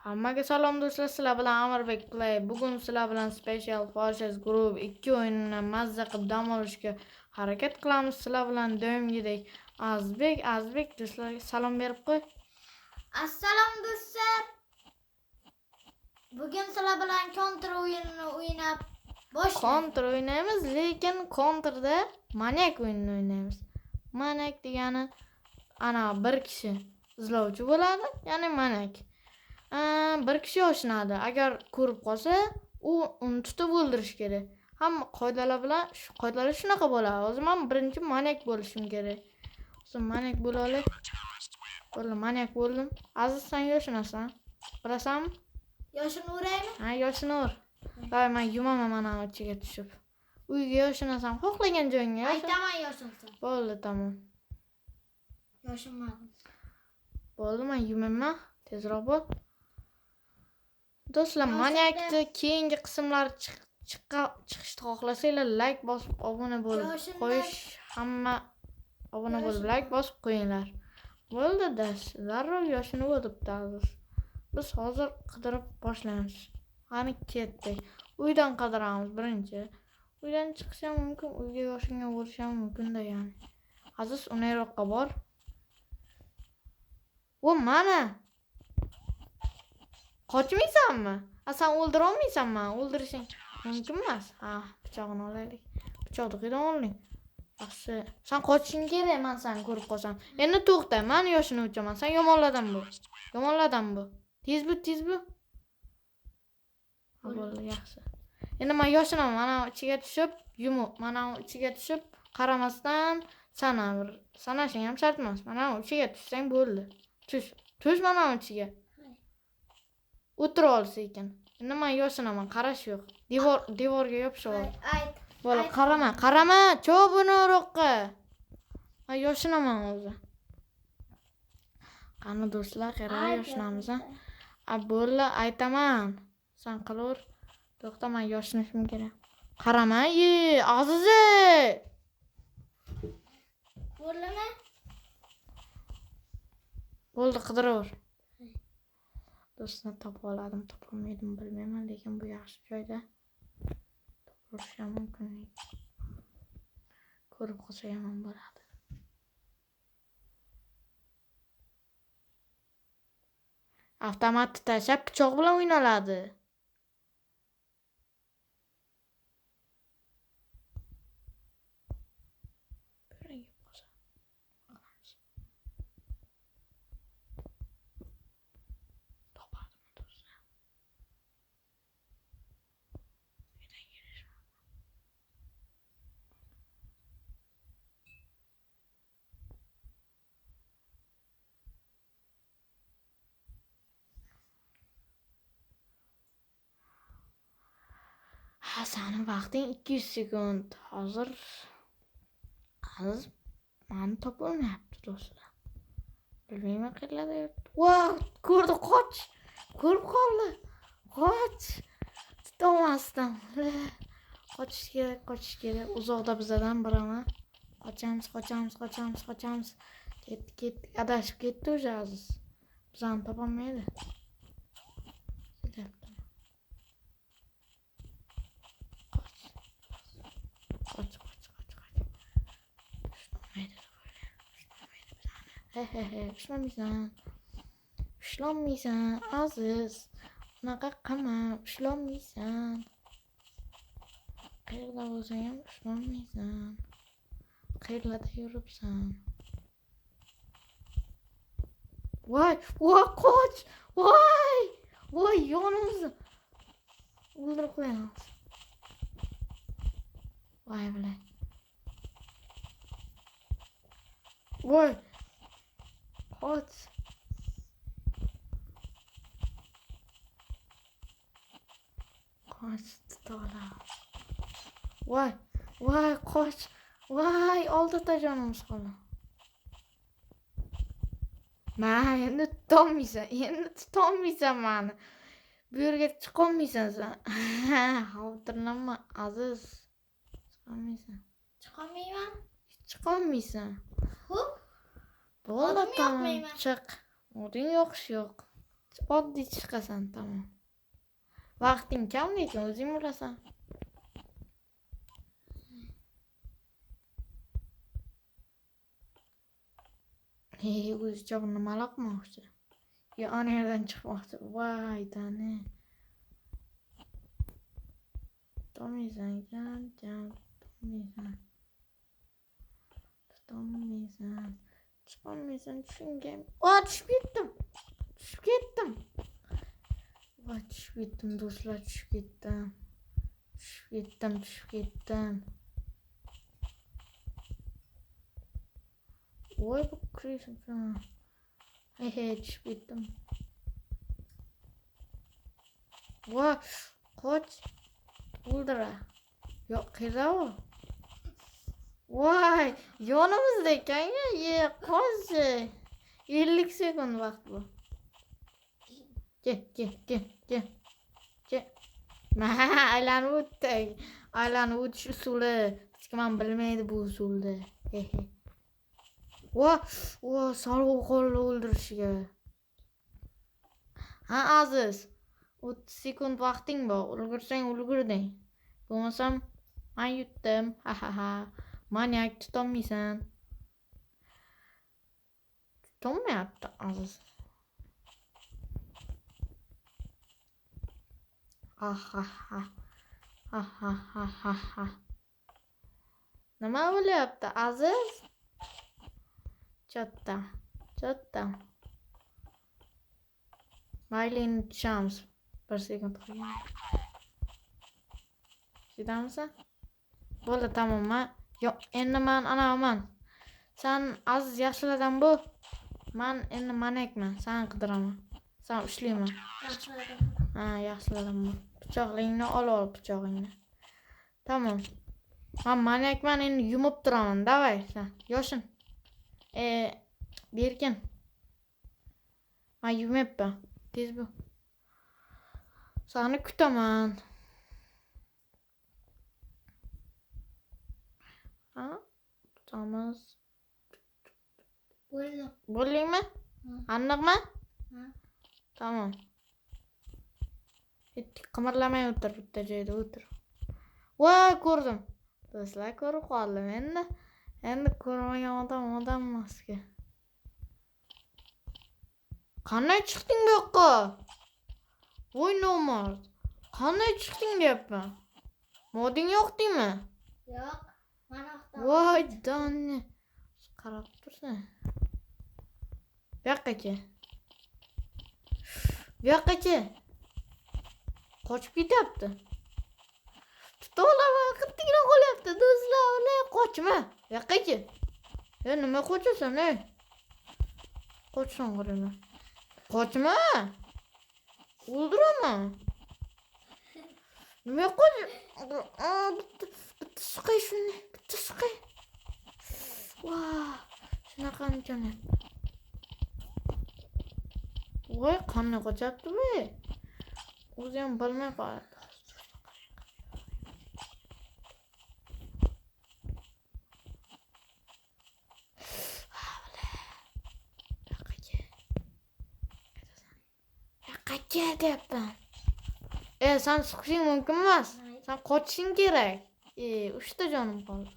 Hammaga salom do'stlar, sizlar bilan Amirbek Play. Bugun sizlar bilan Special Forces Group 2 o'yinini mazza qilib dam olishga harakat qilamiz. Sizlar bilan doimgidek Azbek do'stlarga salom berib qo'y. Assalom do'stlar. Bugun sizlar bilan counter o'yinini o'ynab boshlaymiz. Counter o'ynaymiz, lekin counterda maniak o'yinini o'ynaymiz. Maniak degani ana bir kishi izlovchi bo'ladi, ya'ni maniak. Bir kishi yoshinadi. Agar ko'rib qolsa, uni tutib o'ldirish kerak. Hamma qoidalar shunaqa bo'ladi. Hozir men birinchi maniak bo'lishim kerak. O'zim maniak bo'la olay. Bo'ldim, maniak bo'ldim. Aziz, sen yoshinasan. Bilasanmi? Yoshini uraymi? Ha, yoshini ur. Voy, men yumaman mana ichiga tushib. Uyga yoshinasan, xohlagan joyingga yosh. Aytaman yoshinsan. Bo'ldi, tamom. Yoshinmadim. Bo'ldi, men yumayman. Tezroq bo'l. Do'stlar, maniakni keyingi qismlar chiqishni xohlasanglar, like bosib, obuna bo'lib qo'yish, hamma obuna bo'lib like bosib qo'yinglar. Bo'ldi, darrov yoshini o'tibdi aziz. Biz hozir qidirib boshlaymiz. Qani ketdik. Uydan qidiramiz birinchi. Uydan chiqish ham mumkin, uyga yoshingga o'rish ham mumkin-da, ya'ni. Aziz, unayroqqa bor. O, mana qochmaysanmi? Sen o'ldira olmaysanmi? O'ldirishing mumkin emas. Ha, pichog'ini olaylik. Pichoqni qaydan olding? Yaxshi. Sen qochishing kerak, men seni ko'rib qolsam. Endi to'xta, men yoshini o'chaman. Sen yomonlardan bu. Tez bu. Ha, bo'ldi, yaxshi. Endi men yoshinaman, mana ichiga tushib, mana ichiga tushib, qaramasdan sanashing ham shart emas. Mana ichiga tushsang bo'ldi. Tush mana ichiga. O'tira olsa ekan. Endi men yoshinaman, qarash yo'q. Devorga yopishib ol. Bo'ldi, qarama, cho'p buni uroqqa. Men yoshinaman o'zi. Qani do'stlar, qara yoshinamiz. Bo'ldi, aytaman. Sen qilaver. To'xta, men yoshinishim kerak. Qarama, Aziza. Bo'ldimi? Bo'ldi, qidiraver. Do'stlar, topib oldim, topolmadim bilmayman, lekin bu yaxshi joyda. Topilishi ham mumkin. Ko'rib qolsa yomon bo'ladi. Avtomatni tashlab pichoq bilan o'ynaladi. Seni vaqting 200 sekund. Hozir meni topolmayapti do'stlar. Bilmayman qayerlarda yuribdi. Voy, ko'rdi, qoch. Ko'rib qoldi. Qoch. Tutolmasdim. Qochish kerak. Uzoqda bizdan biraman. Qochamiz. Ketdi. Adashib ketdi o'sha aziz. Bizani topolmaydi. Qoch. Ushlanmaysan, aziz. Bunaqa qilma, ushlanmaysan. Qayerda bo'lsang ham ushlanmaysan. Qayerlarda yuribsan? Voy, qoch. Voy, yonimizni o'ldirib qo'yamiz. Voy, bilay. Voy. Qoch. Tutola. Voy, qoch. Voy, oldida jonimiz qoldi. Endi tutolmaysan meni. Bu yerga chiqolmaysan sen. Xavotirlanma, aziz. Chiqolmaysan. Xo'p. Bo'ldi, tamam. Chiq. O'ding yo'qish yo'q. Oddiy chiqasan, tamam. Vaqting kam lekin o'zing bilasan. O'zi choq nima qilmoqchi? Yo, ana yerdan chiqmoqchi. Voy, tani. Tutolmaysan, tutolmaysan. Chiqolmaysan, tushungan. Tushib ketdim. Voy, tushib ketdim do'stlar, tushib ketdim. Voy, bu kirishim falan. Tushib ketdim. Voy, qoch. O'ldira. Yo'q, qayerda u? Voy, yonimizda ekan-ya. Qoch. 50 sekund vaqt bu. Ke. Aylanib o'tdik. Aylanib o'tish usuli. Hech kim ham bilmaydi bu usulni. Voy, so'lg'u qo'lni o'ldirishiga. Ha, Aziz. 30 sekund vaqting bor. Ulgursang ulgurding. Bo'lmasam men yutdim. Ha. Manyak tutolmaysan. Tutolmayapti Aziz. Ha. Nima bo'lyapti Aziz? Chatta. Maylini tushamiz. 1 sekund qolgan. Chidamsan? Bo'ldi, tamom. Yo'q, endi men anaman. Sen Aziz yaxshilardan bo'l. Men endi manakman. Sen qidiraman. Sen ushlayman. Yaxshilardan bo'l. Pichoqlingni ol pichog'ingni. Tamam. Men manakman, endi yumib turaman. Davay, sen yoshin. Berkin. Men yumayapman. Tez bo'l. Seni kutaman. Tutamiz. Bo'ldingmi? Aniqmi? Tamam. Qimirlamay o'tir, bitta joyda o'tir. Voy, ko'rdim. Do'stlar, ko'rib qoldim endi. Endi ko'rmagan odam emasga. Qanday chiqding bu yoqqa? Voy, nomard. Qanday chiqding deyapman. Moding yo'qdimi? Yo'q, men yo'qdim. Voy, donni. Qarab tursan. Bu yoqqacha. Qochib ketyapti. Tutolaman, qittigina qolyapti. Do'stlar, ular qochma. Bu yoqqacha. Nima qochasan, ey? Qochsan qaraman. Qochma. O'ldiraman. Nima qoch? Bitta siqay shuni. Voy, shunaqami jo'nat. Voy, qanday qochyapti bu? O'zi ham bilmay qoladi. Yo'qqa deyapman. Sen siqishing mumkin emas. Sen qochishing kerak. 3 ta jonim qoldi.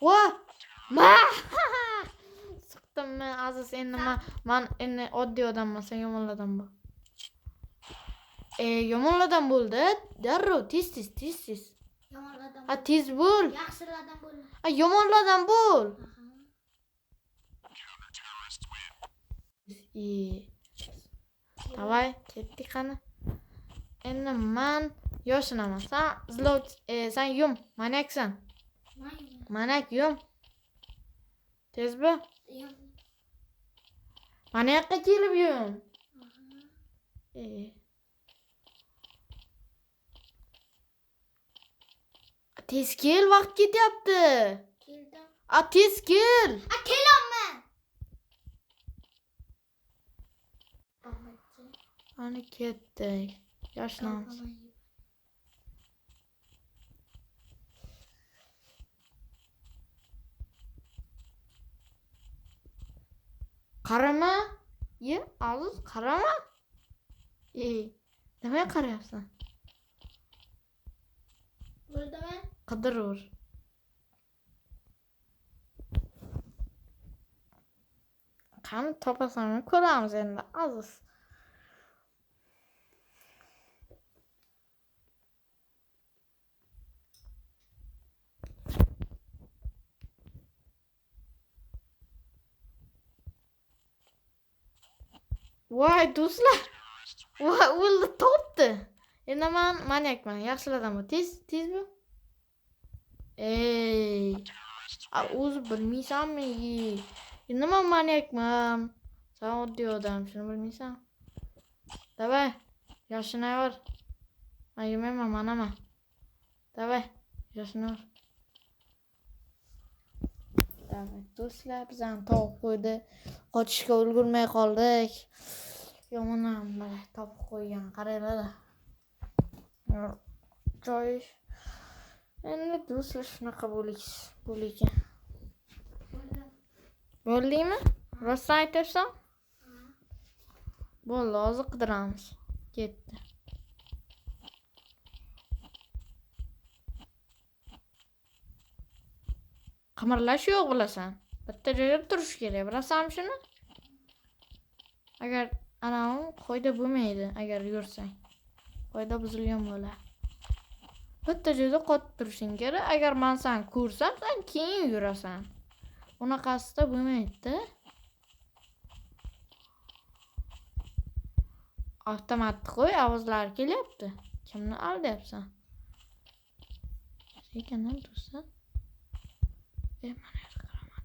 Voy! Siqdim men Aziz, endi men endi oddiy odamman, sen yomonlardan bo'l. Yomonlardan bo'ldi. Darrov tez. Yomonlardan. Tez bo'l. Yaxshilardan bo'l. Yomonlardan bo'l. Davay, ketdik qani. Endi men yoshinaman. Sen yum, manaksan. Manak yum. Tez bo'l. Mana yoqqa kelib yum. Tez kel, vaqt ketyapti. Keldim. Tez kel. Kelaman. Ana ketdik. Yoshlanamiz. Qarama. Aziz, qarama. Nima qarayapsan? O'ldimi? Qidiravur. Qani topasan, ko'ramiz endi, Aziz. Voy do'stlar. Voy o'ldi, topdi. Endi men manyakman. Yaxshilardan bu. Tez bu. O'zi bilmaysanmi? Endi men manyakman. Sen oddiy odam, shuni bilmaysan. Davay, yashinavur. Men yemayman, manaman. Davay, yashinavur. Davay, do'stlar, bizani topib qo'ydi. Qochishga ulgurmay qoldik. Yomonam, mana topib qo'ygan, qaranglar. Joy. Endi do'stlar shunaqa bo'lekan. Bo'ldingmi? Rostdan aytyapsan? Bo'ldi, hozir qidiramiz. Ketdi. Qimirlash yo'q, bilasan. Bitta joyda turish kerak, bilasanmi shuni? Agar anavi qoida bo'lmaydi, agar yursang. Qoida buzilgan bo'ladi. Bitta joyda qotib turishing kerak. Agar men seni ko'rsam, sen keyin yurasan. Unaqasida bo'lmaydi-da. Avtomatni qo'y, ovozlar kelyapti. Kimni aldayapsan? Ekandan tursa. Mana yerga qaraman.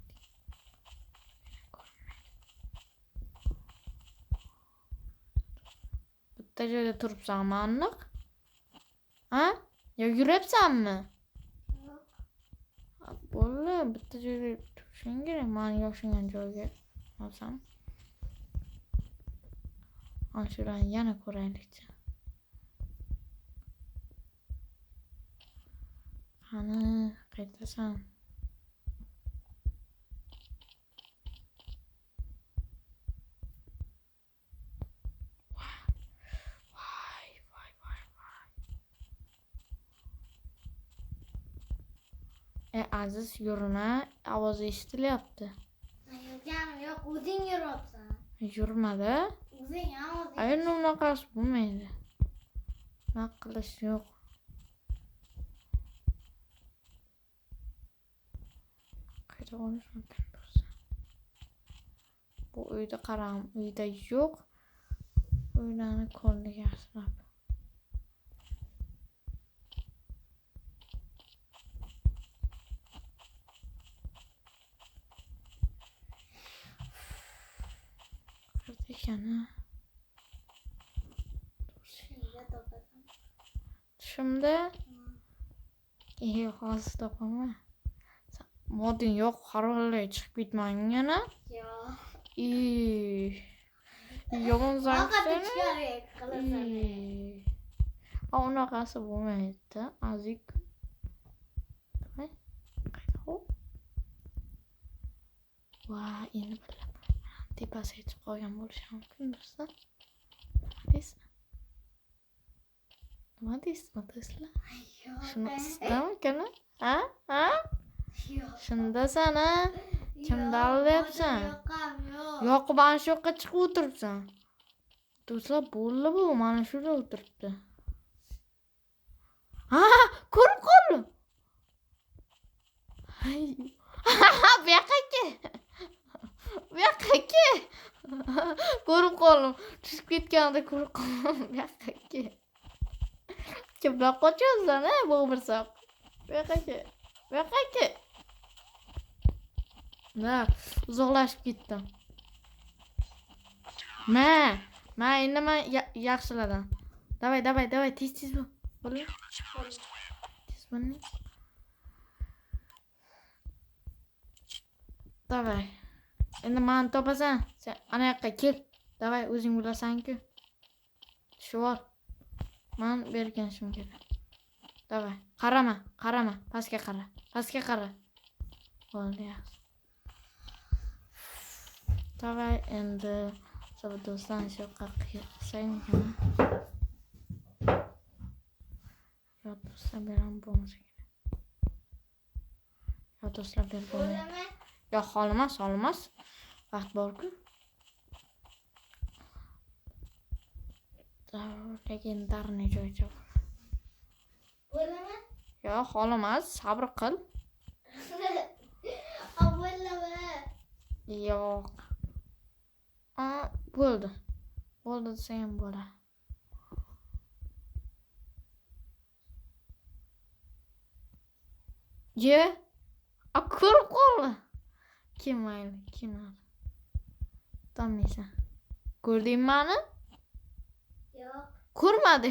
Bitta joyda turibsanmi, aniq? Ha? Yo yuribsanmi? Yo'q. Bo'ldi, bitta joyda turishing kerak. Men yoshingan joyga olsam. Ashurani yana ko'raylikchi. Qani, qaytasan? Aziz, yurma, ovoz eshitilyapti. Yurganim yo'q, o'zing yuribsan. Yurmadi. O'zing ham o'zing. Endi unaqasi bo'lmaydi. Nima qilish yo'q. Qayta olish mumkin bo'lsa. Bu uyda qaram, uyda yo'q. Uylarni ko'rdik yaxshilab. Ekan. Shunda topasan. Tushimda hozir topaman. Moding yo'q, qarorlar chiqib ketmang yana. Yo'q. Yomon Faqat zangsana. ichkariga qilasan. Unaqasi bo'lmaydi, azik. Voy, endi bilaman. Tepasiga chiqib qolgan bo'lishi mumkin do'stlar. Nima deysizmi do'stlar? Shuni istammi kana? Ha? Yo'q. Shunda sana kimni aldayapsan? Yo'q. Yo'q, mana shu yoqqa chiqib o'tiribsan. Do'stlar, bo'ldi bu, mana shu yerda o'tiribdi. Ko'rib qoldim. Bu yoqqa kel. Bu yoqqa kel. Ko'rib qoldim. Tushib ketganda ko'rib qoldim. Bu yoqqa kel. Kimdan qochyorsan, bo'g'irsoq? Bu yoqqa kel. Bu yoqqa kel. Na, uzoqlashib ketdim. Endi men yaxshiladim. Davay, tez bo'l. Bo'ling. Tez bo'ling. Davay. Endi meni topasan. Sen ana yoqqa kel. Davay, o'zing bilasan-ku. Tushib. Men berganishim kerak. Davay, qarama. Pastga qara. Bo'ldi, yaxshi. Davay endi do'stlar shu qilsang yo do'stlar bilan bo'lmasa kerak. Yo do'stlar bilan Bo'laman. yo olmas. Vaqt bor-ku. Legendarniy joycha. Bo'laman. Yo olmas, sabr qil. Bo'laman. Yo'q. Bo'ldi. Bo'ldi desa ham bo'ladi. Ye. Ko'rib qoldi. Mayli. Tanmaysan. Ko'rdingmi meni? Yo'q. Ko'rmadi.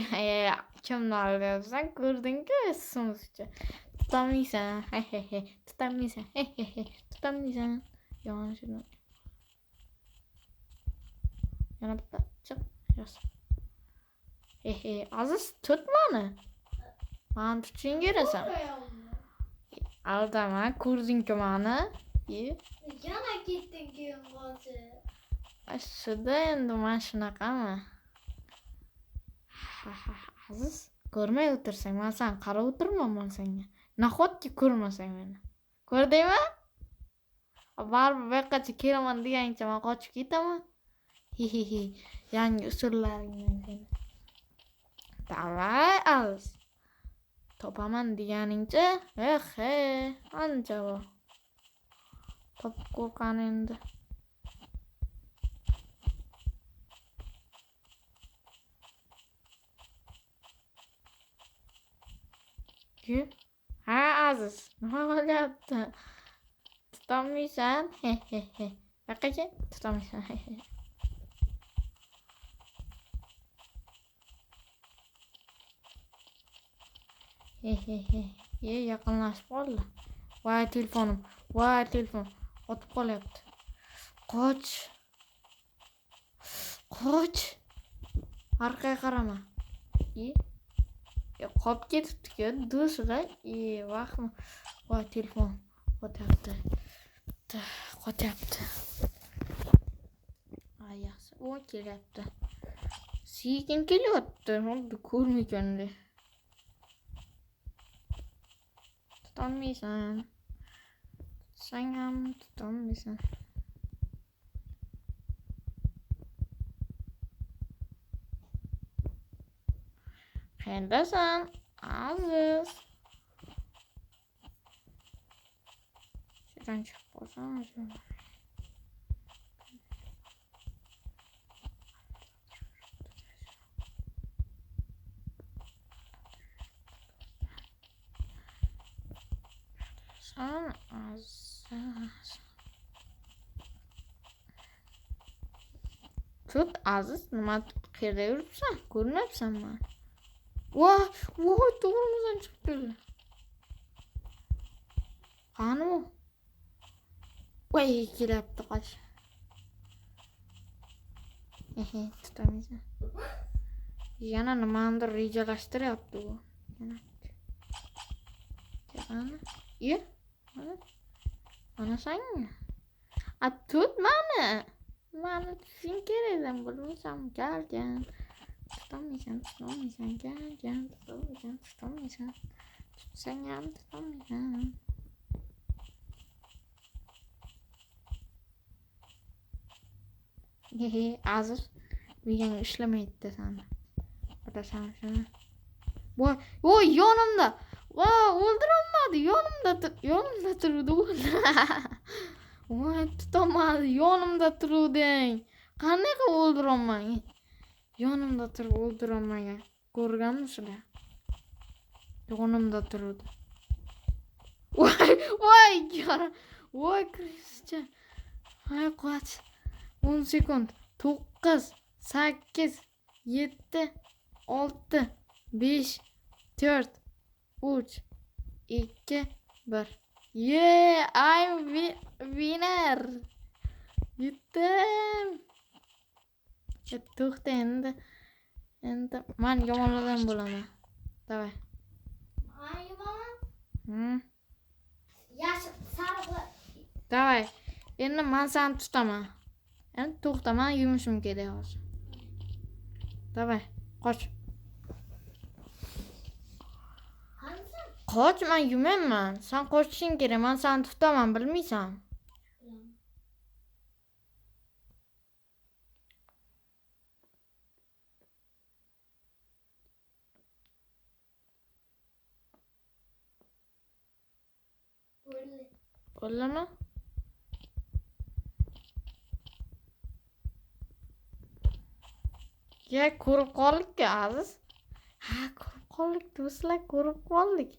Kimni olyapsan? Ko'rding-ku, sumsicha. Tutamiysan. Tutamiysan. Yomon shuni. Yana bitta chiq. Yos. Aziz tutmani. Meni tutishing kerasan. Aldama, ko'rding-ku meni. Yana ketding keyin qo'zi. Aslida endi men shunaqami? Aziz, ko'rmay o'tirsang, men sen qarab o'tirmayman senga. Nahotki ko'rmasang meni. Ko'rdingmi? Baribir bu yoqqacha kelaman deganingcha men qochib ketaman. Yangi usullaringdan seni. Davay, Aziz. Topaman deganingcha, ancha bor. Topib qo'rqan endi. Ha, Aziz, nima bo'lyapti? Tutolmaysan? Yo'qqa tutolmaysan. Yaqinlashib qoldi. Voy telefonim. Otib qolyapti. Qoch. Orqaga qarama. Qolib ketibdi-ku, do'stlar. Vaqtmi? Voy telefon qotyapti. Yaxshi. Kelyapti. Sekin kelyapti. Xuddi ko'rmaygandek. Tutolmaysan. Sen ham tutolmaysan. Qayerdasan, Aziz? Shundan chiqib qolsam o'zi. Aziz. Tut, Aziz, nima qayerda yuribsan? Ko'rmayapsanmi? Voy, to'g'rimizdan chiqib keldi. Qani u? Voy, kelyapti qoch. Tutamaysan. Yana nimanidir rejalashtiryapti u. Qani? Mana sen. Tut meni. Meni tutishing kerak, bilmasam kelgan. Tutolmaysan. Tutsang ham tutolmaysan. Aziz, miyang ishlamaydi sani. Bilasan shuni. Voy, yonimda. O'ldirolmadi. Yonimda turdi. Voy, tutolmadi. Yonimda turuvding. Qanday qilib o'ldirolmang? Yonimda turib o'ldirolmagan. Ko'rganmisizlar? Yonimda turdi. Voy, Krishcha. Hay qoch. 10 sekund. 9, 8, 7, 6, 5, 4, 3, 2, 1. Yeah, I'm winner. Yetdim. To'xta endi. Men yomonlardan bo'laman. Davay. Yomonman? Yashil, sariq. Davay. Endi men seni tutaman. Endi to'xta, men yumishim kerak hozir. Davay, qoch. Qansan? Qoch, men yumayman. Sen qochishing kerak. Men seni tutaman, bilmaysan. Bo'ldi. Bo'ldimi? Ya, ko'rib qoldik-ku, Aziz. Ha, ko'rib qoldik, do'stlar, ko'rib qoldik.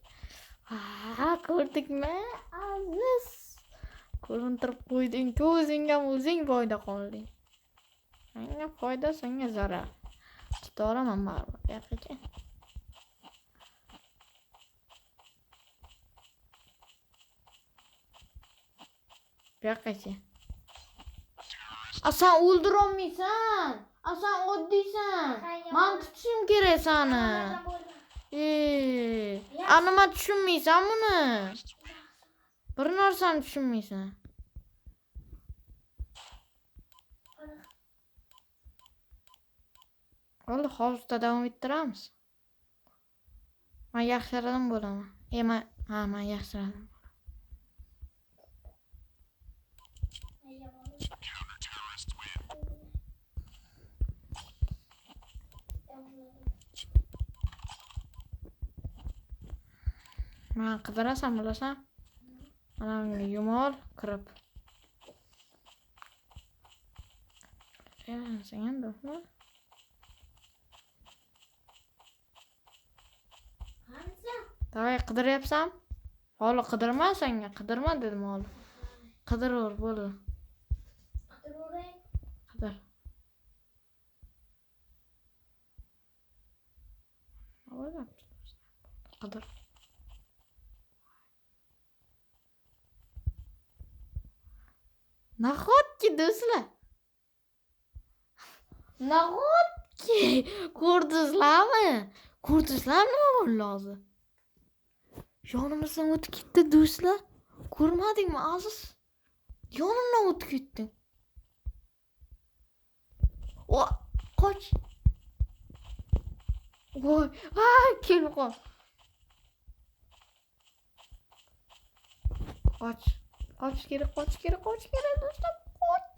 Ha, ko'rdikmi, Aziz? Ko'rintirib qo'yding-ku, o'zingam o'zing foyda qolding. Menga foyda, senga zarar. Tuta olaman baribir, bu yoqqa. Bu yoqqa. Sen o'ldirolmaysan. Sen oddiysan. Men tutishim kerak seni. Nima tushunmaysan buni? Bir narsani tushunmaysan. Oldi, hovuzda davom ettiramiz. Men yaxshilardan bo'laman. Men yaxshilardan. Men qidirasan, bilasan? Mana yumol kirib. Sen ham do'stmi? Qansan? Davay, qidiryapsan? Holi qidirma senga, qidirma dedim holi. Qidiravur, bo'ldi. Qidiravering. Qidir. Qidir. Nahotki do'stlar? Nahotki ko'rdingizlarmi? Ko'rdingizlarmi nima bo'ldi hozir? Yonimizdan o'tib ketdi do'stlar. Ko'rmadingmi, Aziz? Yonimdan o'tib ketdi. Qoch. Voy, kelib qol. Qoch kerak do'stlar. Qoch.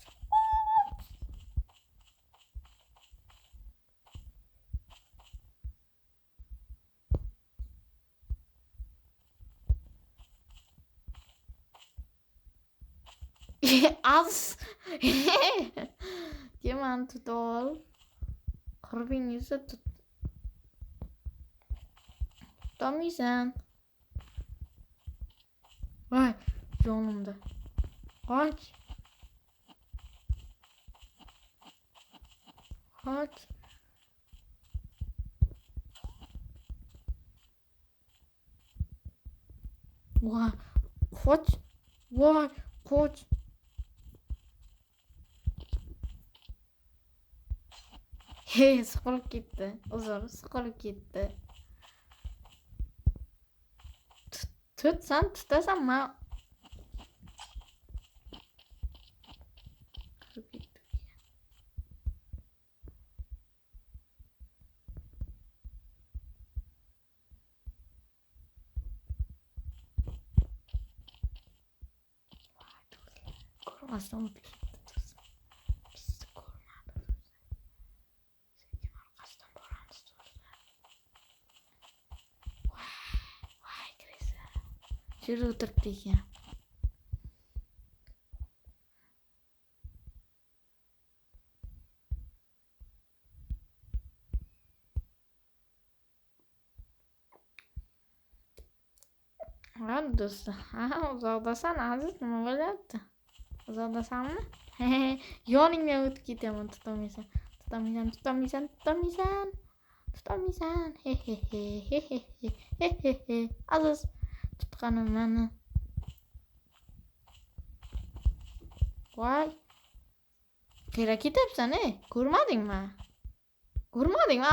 Az. Demani tutib ol. Qurbingizni tutolmaysan. Voy, yonimda. Qoch. Voy, qoch. Siqilib ketdi. Uzr, siqilib ketdi. Sen tutasan, men ko'rmasdan o'tib ketdi. Bizni ko'rmadi. Sekin orqasidan boramiz. Voy, kirsa. Shuru o'tiribdi ekan. Do'stlar, uzoqdasan, Aziz, nima bo'lyapti? Uzoqdasanmi? Yoningdan o'tib ketaman, tutolmaysan. Aziz, tutqanim meni. Voy. Qayerga ketyapsan, Ko'rmadingmi,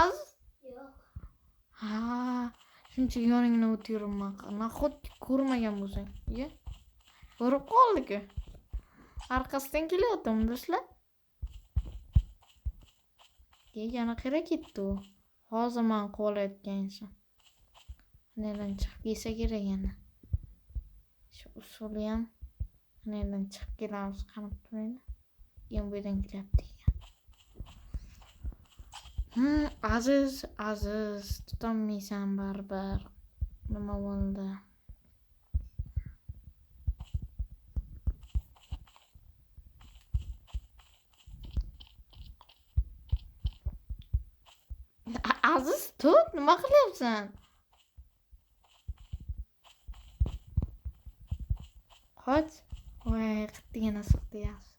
Aziz? Yo'q. Ha, shuncha yoningdan o'tib yuribman. Nahotki ko'rmagan bo'lsang. Ko'rib qoldik-ku. Arkasidan kelyaptimi, do'stlar? yana qayerga ketdi u? Hozir men qo'layotgan ekan. Nedan chiqib kelsa kerak yana. Shu usuli ham nedan chiqib kelamiz qarab turaylik. Yana bu yerdan kelyapti ekan. Aziz, tutolmaysan baribir. Nima bo'ldi? Aziz, tut, nima qilyapsan? Qoch. Voy, qittigina siqdi yaxshi.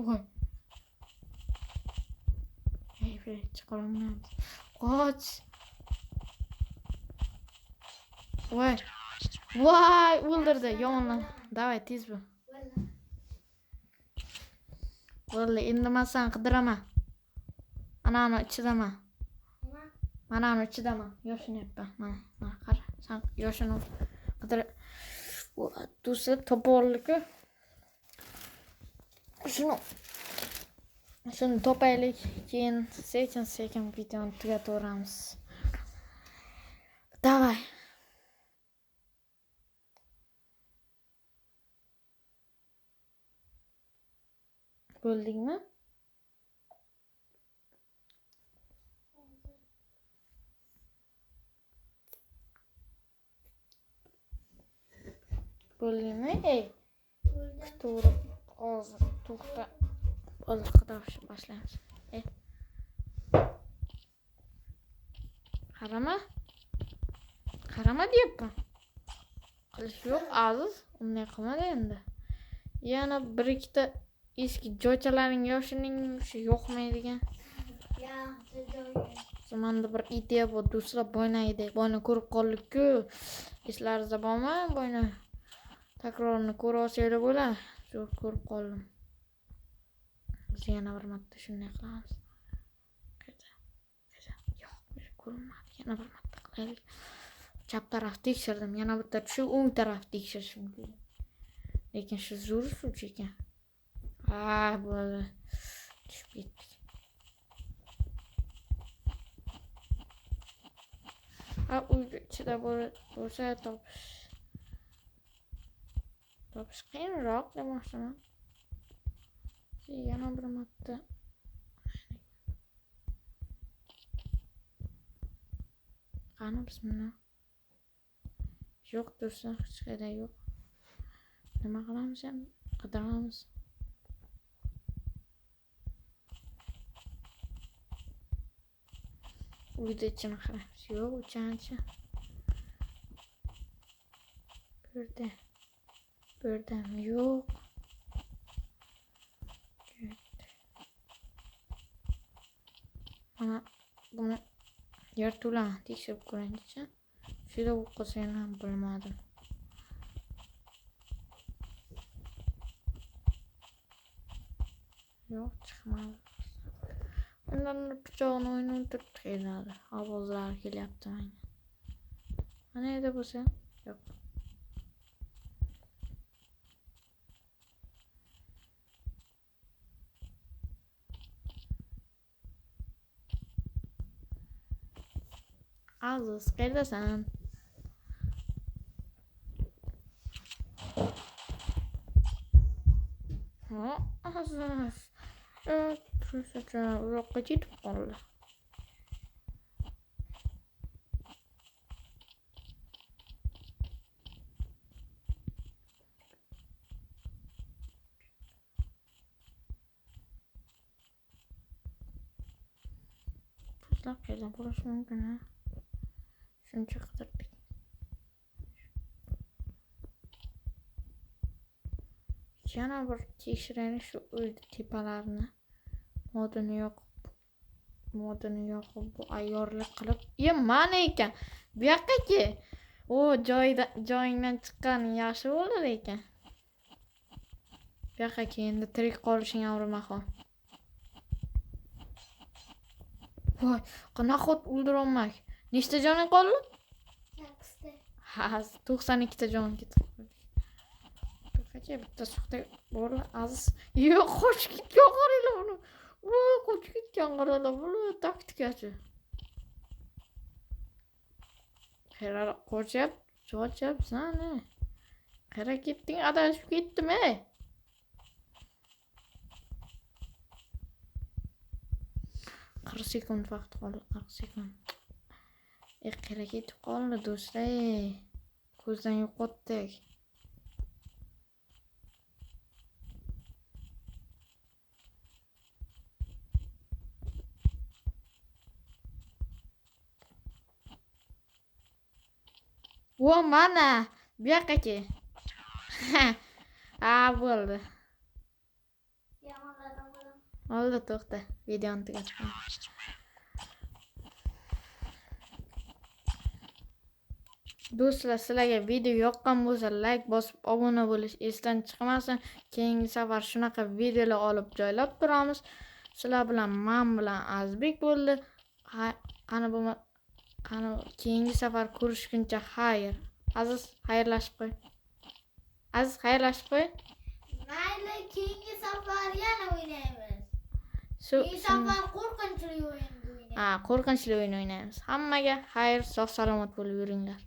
Voy. Bir chiqaramamiz. Qoch. Voy, o'ldirdi, yomonlar. Davay, tez bo'l. Bo'ldi, endi men seni qidiraman. Anani ichidaman. Mana ichidaman. Yoshinyapman. Mana qara. Sen yoshini qidir. Do'stlar to'pollik-ku. Shuni topaylik, keyin sekin videoni tugataveramiz. Davay. Bo'ldingmi? Bo'ldingmi? Kutaverib hozir to'xta. Hozir qidirishni boshlaymiz. Qarama deyapman. Qilish yo'q, Aziz. Unday qilmadi endi. Yana bir ikkita eski joychalaring yoshining yo'qmaydigan. Zamanda bir ideya bor, do'stlar, boyna ko'rib qoldik-ku. Eslaringizda bormi? Boyna takrorini ko'ra olsanglar bo'ladi. Zo'r ko'rib qoldim. Biz yana bir marta shunday qilamiz. Yo'q, ko'rinmadi. Yana bir marta qilaylik. Chap taraf tekshirdim, yana bitta shu o'ng taraf tekshirishim kerak. Lekin shu zo'r suvchi ekan. Bo'ldi. Tushib ketdik. Uyda ichida bo'lsa topish qiyinroq demoqchiman. Yana bir marta. Qani bismillah. Yo'q do'stlar, hech qayerda yo'q. Nima qilamiz endi? Qidiramiz. Uyda ichini qaraymiz. Yo'q, uchanchi. Bu yerda yo'q. Mana buni yerto'lan tekshirib ko'raylik-chi. Shunda o'qisa ham bilmadim. Yo'q, chiqmadi. Undan pichoqni o'ynatib keladi. Ovozlar kelyapti menga. Mana edi bo'lsa, yo'q. Aziz, qayerdasan? Aziz. Tursacha uzoqqa ketib qoldi. Tursak qayerda bo'lishi mumkin, ha? Shuncha qidirdik. Yana bir tekshiraylik shu uyni tepalarini. Modini yoqib bu ayyorlik qilib. Mana ekan. Bu yoqqa-ki. Joyingdan chiqqan yaxshi bo'lar ekan. Bu yoqqa endi tirik qolishing avrimaxon. Voy, qanaqa o't o'ldirolmak. Nechta joning qoldi? Ha, 92 ta jon ketib qoldi. Qancha bitta suqda bo'ldi aziz. Yo'q, qochib ketgan qaranglar uni. Voy, qochib ketgan qaranglar buni taktikachi. Qara qochib, cho'chibsan-a. Qara ketding, adashib ketdim-ey. Qirq sekund vaqt qoldi, 40 sekund. Qara ketib qoldi do'stlar. Ko'zdan yo'qotdik. Vo mana, bu yoqqa kel. Ha, bo'ldi. Oldi, to'xta. Videoni tugatdim. Do'stlar, sizlarga video yoqqan bo'lsa, like bosib, obuna bo'lish esdan chiqmasin. Keyingi safar shunaqa videolar olib joylab turamiz. Sizlar bilan men bilan Azbek bo'ldi. Qani keyingi safar ko'rishguncha xayr. Aziz, xayrlashib qo'y. Aziz, xayrlashib qo'y. Mayli, keyingi safar yana o'ynaymiz. Shu Keyingi safar qo'rqinchli o'yin o'ynaymiz. qo'rqinchli o'yin o'ynaymiz. Hammaga xayr, sog' salomat bo'lib yuringlar.